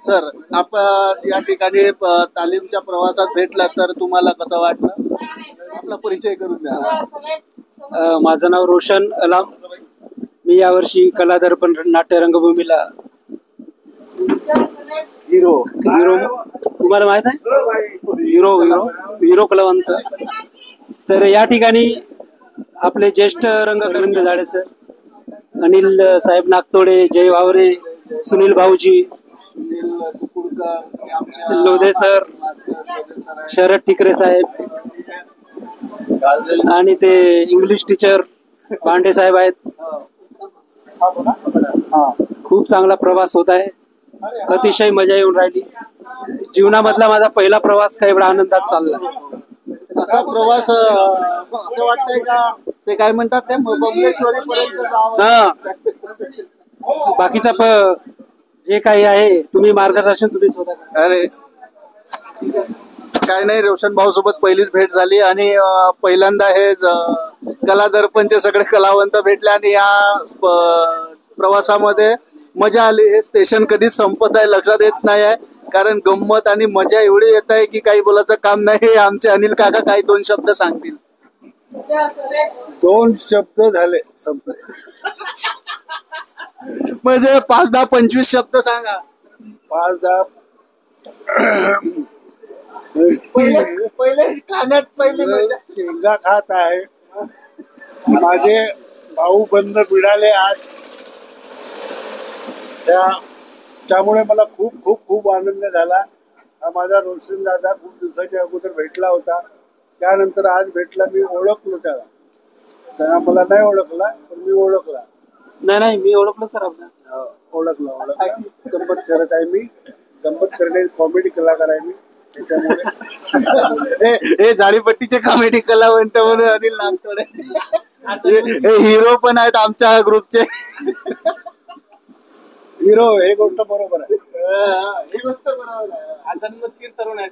Sir, आपण या ठिकाणी तालीमच्या प्रवासात भेटला तर तुम्हाला कसं वाटलं? आपला परिचय करून द्या. माझं नाव रोशन अलाम. मी यावर्षी कला दर्पण नाट्य रंगभूमीला हिरो हिरो, तुम्हाला माहित आहे, हिरो हिरो हिरो कलावंत. तर या ठिकाणी आपले ज्येष्ठ रंगकर्मी झाडे सर, अनिल साहेब नागतोडे, जय वावरे, सुनील भाऊजी, सुनील कुकुडकर, आमच्या लोधे सर, शरद टिकरे साहेब आणि ते इंग्लिश टीचर भांडे साहेब आहेत. खूप चांगला प्रवास होत आहे. अतिशय मजा येऊन राहिली. जीवनामधला माझा पहिला प्रवास काही एवढा आनंदात चालला. असा प्रवास असं वाटतंय का ते काय म्हणतात ते बमलेश्वरी पर्यंत जावं? बाकीचा जे काही आहे तुम्ही मार्गदर्शन तुम्ही स्वतः. अरे काय नाही, रोशन भाऊ सोबत पहिलीच भेट झाली आणि पहिल्यांदा हे कला दर्पणचे सगळे कलावंत भेटले आणि या प्रवासामध्ये मजा आली. हे स्टेशन कधीच संपत आहे लक्षात येत नाही आहे, कारण गंमत आणि मजा एवढी येत आहे की काही बोलायचं काम नाही. आमचे अनिल काका काही दोन शब्द सांगतील. दोन शब्द झाले संपले. म्हणजे 5, 10, 25 शब्द सांगा. 5, 10 पहिले खाण्यात पहिली मजा. शेंगा खात आहे. माझे भाऊ बंद मिळाले आज, त्यामुळे मला खूप खूप खूप आनंद झाला. हा माझा रोशन दादा खूप दिवसाच्या अगोदर भेटला होता, त्यानंतर आज भेटला. मी ओळखलो त्याला मला नाही ओळखला पण मी ओळखला. नाही मी ओळखलं सर आपला. ओळखला. गंमत करत आहे मी. गंमत करणे कॉमेडी कलाकार आहे मी, त्याच्यामुळे हे झाडीपट्टीचे कॉमेडी कलावंत म्हणून अनिल नागतोडे हे हिरो पण आहेत आमच्या ग्रुपचे. हिरो, हे गोष्ट बरोबर आहे. ही गोष्ट बरोबर आहे. आजन्म चिर तरुण आहेत.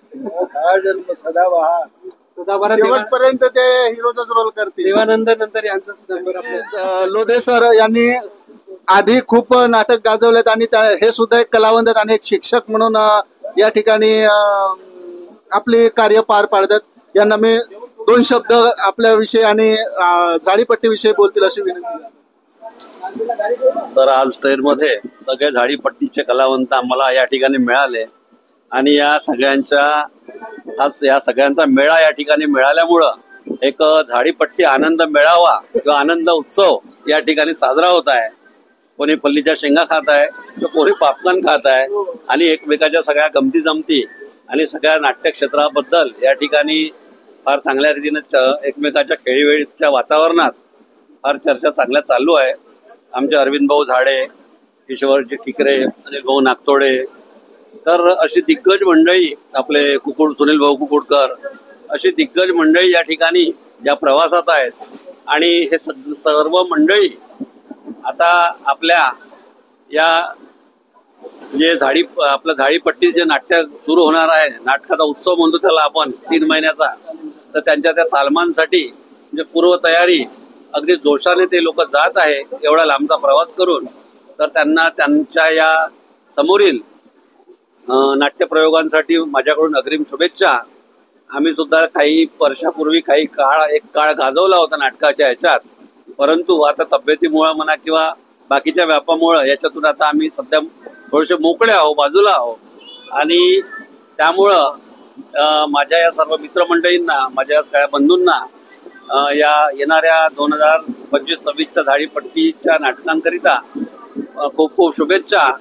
हा जन्म सदाबहार. शेवटपर्यंत ते हिरोचाच रोल करतील. देवानंद नंतर यांचाच नंबर आपल्या. लोधे सर यांनी आधी खूप नाटक गाजवलेत आणि हे सुद्धा एक कलावंत आहेत आणि एक शिक्षक म्हणून या ठिकाणी आपले कार्य पार पाडतात. यांना मी 2 शब्द आपल्या विषयी आणि झाडीपट्टी विषयी बोलतील अशी विनंती. तर आज ट्रेनमध्ये सगळे झाडीपट्टीचे कलावंत आम्हाला या ठिकाणी मिळाले आणि या सगळ्यांचा मेळा या ठिकाणी मिळाल्यामुळं एक झाडीपट्टी आनंद मेळावा किंवा आनंद उत्सव या ठिकाणी साजरा होत आहे. कोणी पल्लीच्या शेंगा खात आहे तर कोणी पॉपकॉर्न खात आहे आणि एकमेकाच्या सगळ्या गमती जमती आणि सगळ्या नाट्य क्षेत्राबद्दल या ठिकाणी फार चांगल्या रीतीने एकमेकाच्या खेळीवेळीच्या वातावरणात फार चर्चा चांगल्या चालू आहे. आमचे अरविंद भाऊ झाडे, किशोरजी टिकरे, अनिल भाऊ नागतोडे, तर अशी दिग्गज मंडळी, आपले सुनील भाऊ कुकुडकर, अशी दिग्गज मंडळी या ठिकाणी या प्रवासात आहेत. आणि हे सर्व मंडळी आता आपल्या या जे आपलं झाडीपट्टी जे नाट्य सुरू होणार आहे, नाटकाचा उत्सव म्हणतो त्याला आपण 3 महिन्याचा, तर त्यांच्या त्या तालमांसाठी म्हणजे पूर्वतयारी अगदी जोशाने ते लोक जात आहे एवढा लांबचा प्रवास करून. तर त्यांना त्यांच्या या समोरील नाट्यप्रयोगांसाठी माझ्याकडून अग्रिम शुभेच्छा. आम्ही सुद्धा काही वर्षापूर्वी एक काळ गाजवला होता नाटकाच्या ह्याच्यात, परंतु आता तब्येतीमुळे म्हणा किंवा बाकीच्या व्यापामुळे याच्यातून आता आम्ही सध्या थोडेसे मोकळे आहोत, बाजूला आहोत. आणि त्यामुळं माझ्या या सर्व मित्रमंडळींना, माझ्या या सगळ्या बंधूंना या येणाऱ्या 2025-26च्या झाडीपट्टीच्या नाटकांकरिता खूप खूप शुभेच्छा.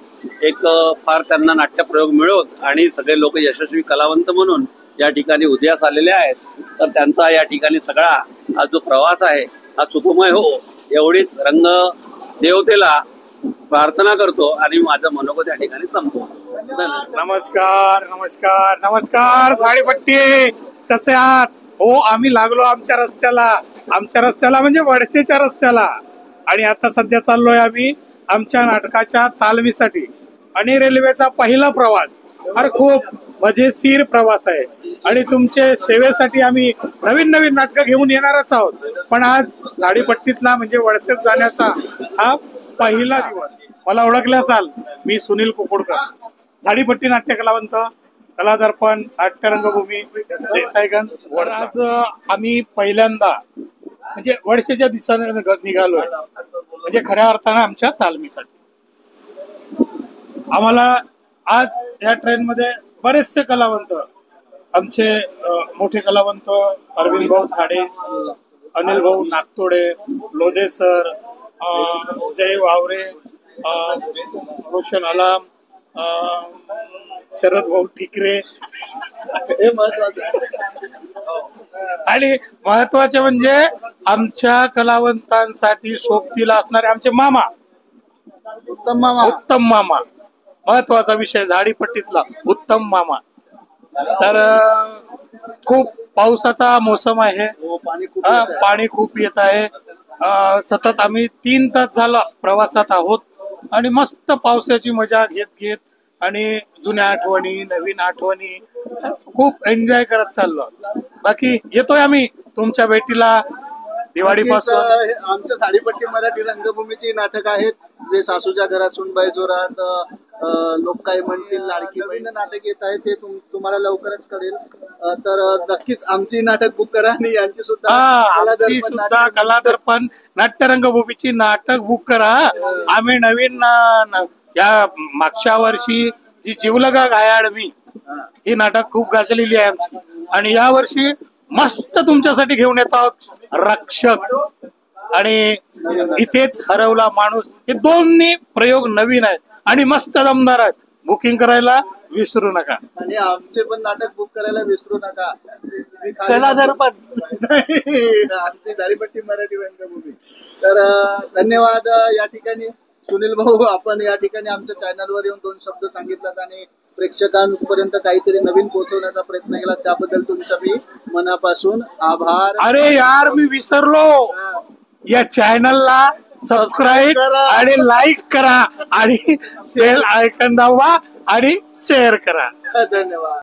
एक फार त्यांना नाट्यप्रयोग मिळवत आणि सगळे लोक यशस्वी कलावंत म्हणून या ठिकाणी उदयास आलेले आहेत. तर त्यांचा या ठिकाणी सगळा हा जो प्रवास आहे हा सुखमय हो एवढीच रंग देवतेला प्रार्थना करतो आणि माझं मनोगत या ठिकाणी संपतो. नमस्कार नमस्कार नमस्कार. झाडीपट्टी कसे आहात? हो, आम्ही लागलो आमच्या रस्त्याला म्हणजे वडसेच्या रस्त्याला. आणि आता सध्या चाललोय आम्ही आमच्या नाटकाच्या तालमीसाठी. आणि रेल्वेचा पहिला प्रवास फार खूप मजेशीर प्रवास आहे आणि तुमचे सेवेसाठी आम्ही नवीन नवीन नाटकं घेऊन येणारच आहोत. पण आज झाडीपट्टीतला म्हणजे वडसेत जाण्याचा हा पहिला दिवस. मला ओळखले असाल, मी सुनील कुकुडकर. झाडीपट्टी नाट्य कलावंत, कलादर्पण, नाट्य रंगभूमी, देसाईगंज. आज आम्ही पहिल्यांदा म्हणजे वडसेच्या दिवसाने निघालोय, म्हणजे खऱ्या अर्थानं आमच्या तालमीसाठी. आम्हाला आज या ट्रेनमध्ये बरेचसे कलावंत, आमचे मोठे कलावंत अरविंद भाऊ झाडे, अनिल भाऊ नागतोडे, लोधे सर, जय वावरे, रोशन अलाम, शरद भाऊ ठिकरे, हे महत्वाचं आहे. आणि महत्वाचे म्हणजे आमच्या कलावंतांसाठी सोबतीला असणारे आमचे मामा, उत्तम मामा. उत्तम मामा. महत्वाचा विषय झाडीपट्टीतला उत्तम मामा. तर खूप पावसाचा मोसम आहे, हो, पाणी खूप येत आहे. पाणी खूप येत आहे. सतत आम्ही 3 तास झाला प्रवासात आहोत आणि मस्त पावसाची मजा घेत घेत आणि जुन्या आठवणी, नवीन आठवणी खूप एन्जॉय करत चाललो. बाकी येतोय आम्ही तुमच्या भेटीला दिवाळीपासून. नक्कीच, आमच्या झाडीपट्टी मराठी रंगभूमीची नाटक आहेत, जे सासूच्या घरात सुनबाई जोरात, लोक काय म्हणतील, लाडकी बहीण नाटक येत आहे, ते तुम्हाला लवकरच कळेल. तर नक्कीच आमची नाटक बुक करा आणि यांची सुद्धा आमची सुद्धा कलादर्पण नाट्य रंगभूमीची नाटक बुक करा. आम्ही नवीन या मागच्या वर्षी जी जीवलगा गायाड मी ही नाटक खूप गाजलेली आहे आमची, आणि या वर्षी मस्त तुमच्यासाठी घेऊन येत आहोत रक्षक आणि इथेच हरवला माणूस. हे दोन्ही प्रयोग नवीन आहेत आणि मस्त दमदार आहेत. बुकिंग करायला विसरू नका आणि आमचे पण नाटक बुक करायला विसरू नका. कलादर्पण आमची झाडीपट्टी मराठी रंगभूमी. तर धन्यवाद. या ठिकाणी सुनील भाऊ, आपण या ठिकाणी आमच्या चॅनलवर येऊन 2 शब्द सांगितलात आणि प्रेक्षकांपर्यंत काहीतरी नवीन पोहोचवण्याचा प्रयत्न केला, त्याबद्दल तुमचा मी मनापासून आभार. अरे यार, मी विसरलो, या चॅनलला सबस्क्राईब आणि लाईक करा आणि बेल आयकॉन दाबा आणि शेअर करा. धन्यवाद.